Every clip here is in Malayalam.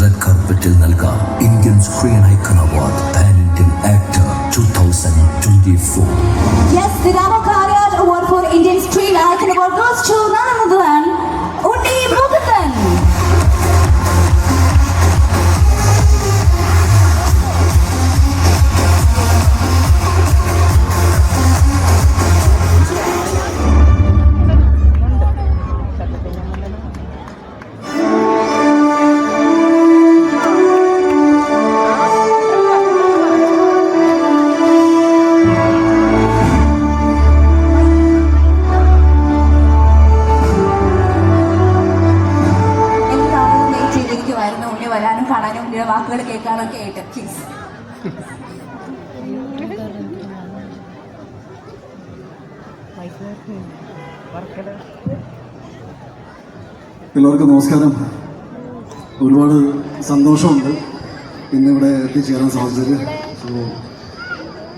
റെഡ് കാർപ്പറ്റിൽ നൽകാം Indian screen icon award pan Indian actor 2024. Yes, the Rama Karyaj Award for Indian Screen Icon Award goes to none other than Undi Mukundan. വരാനും കാണാനും ഉണ്ണിയുടെ വാക്കുകൾ കേൾക്കാനൊക്കെ ആയിട്ട് പ്ലീസ്. എല്ലാവർക്കും നമസ്കാരം. ഒരുപാട് സന്തോഷമുണ്ട് ഇന്നിവിടെ എത്തിച്ചേരാൻ സാധിച്ചത്. സോ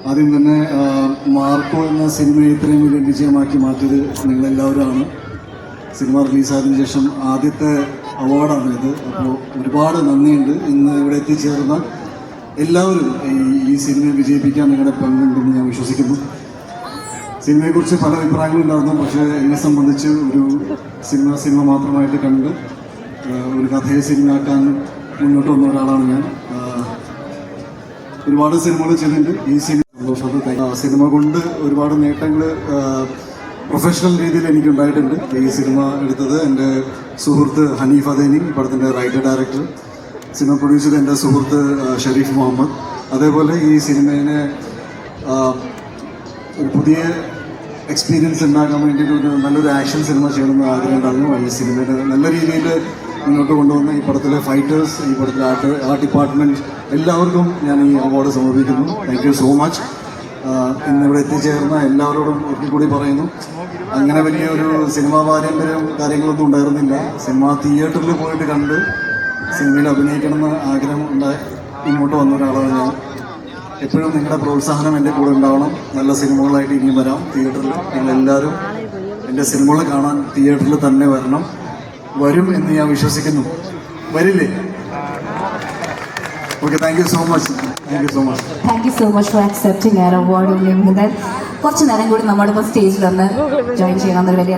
ആദ്യം തന്നെ മാർക്കോ എന്ന സിനിമയെ ഇത്രയും വലിയ വിജയമാക്കി മാറ്റിയത് നിങ്ങളെല്ലാവരുമാണ്. സിനിമ റിലീസായതിനു ശേഷം ആദ്യത്തെ അവാർഡാണ് ഇത്. അപ്പോൾ ഒരുപാട് നന്ദിയുണ്ട്. ഇന്ന് ഇവിടെ എത്തിച്ചേർന്ന എല്ലാവരും ഈ സിനിമയെ വിജയിപ്പിക്കാൻ നിങ്ങളുടെ പങ്കുണ്ടെന്ന് ഞാൻ വിശ്വസിക്കുന്നു. സിനിമയെക്കുറിച്ച് പല അഭിപ്രായങ്ങളുണ്ടായിരുന്നു. പക്ഷേ എന്നെ സംബന്ധിച്ച് ഒരു സിനിമ മാത്രമായിട്ട് കണ്ട് ഒരു കഥയെ സിനിമയാക്കാൻ മുന്നോട്ട് വന്ന ഒരാളാണ് ഞാൻ. ഒരുപാട് സിനിമകൾ ചെയ്തിട്ടുണ്ട്. ഈ സിനിമ കൊണ്ട് ഒരുപാട് നേട്ടങ്ങൾ പ്രൊഫഷണൽ രീതിയിൽ എനിക്കുണ്ടായിട്ടുണ്ട്. ഈ സിനിമ എടുത്തത് എൻ്റെ സുഹൃത്ത് ഹനീഫ് അദേനി, പടത്തിൻ്റെ റൈറ്റർ ഡയറക്ടർ. സിനിമ പ്രൊഡ്യൂസ് ചെയ്ത എൻ്റെ സുഹൃത്ത് ഷരീഫ് മുഹമ്മദ്. അതേപോലെ ഈ സിനിമയെ ഒരു പുതിയ എക്സ്പീരിയൻസ് ഉണ്ടാക്കാൻ വേണ്ടിയിട്ട് ഒരു നല്ലൊരു ആക്ഷൻ സിനിമ ചെയ്യണമെന്ന് ആഗ്രഹം ഉണ്ടായിരുന്നു. ഈ സിനിമയുടെ നല്ല രീതിയിൽ മുന്നോട്ട് കൊണ്ടുവന്ന ഈ പടത്തിലെ ഫൈറ്റേഴ്സ്, ഈ പടത്തിലെ ആർട്ട് ഡിപ്പാർട്ട്മെൻറ്റ് എല്ലാവർക്കും ഞാൻ ഈ അവാർഡ് സമർപ്പിക്കുന്നു. Thank you so much. ഇന്നിവിടെ എത്തിച്ചേർന്ന എല്ലാവരോടും ഒരിക്കൽ കൂടി പറയുന്നു, അങ്ങനെ വലിയൊരു സിനിമാ പാരമ്പര്യം കാര്യങ്ങളൊന്നും ഉണ്ടായിരുന്നില്ല. സിനിമ തിയേറ്ററിൽ പോയിട്ട് കണ്ട് സിനിമയിൽ അഭിനയിക്കണമെന്ന് ആഗ്രഹം ഉണ്ടായി ഇങ്ങോട്ട് വന്ന ഒരാളാണ് ഞാൻ. എപ്പോഴും നിങ്ങളുടെ പ്രോത്സാഹനം എൻ്റെ കൂടെ ഉണ്ടാവണം. നല്ല സിനിമകളായിട്ട് ഇനിയും വരാം തിയേറ്ററിൽ. നിങ്ങളെല്ലാവരും എൻ്റെ സിനിമകൾ കാണാൻ തിയേറ്ററിൽ തന്നെ വരും എന്ന് ഞാൻ വിശ്വസിക്കുന്നു. വരില്ലേ? Okay, thank you so much. Thank you so much for accepting our award. കുറച്ച് നേരം കൂടി നമ്മുടെ സ്റ്റേജിൽ ഒന്ന് ജോയിൻ ചെയ്യണമെന്നൊരു വലിയ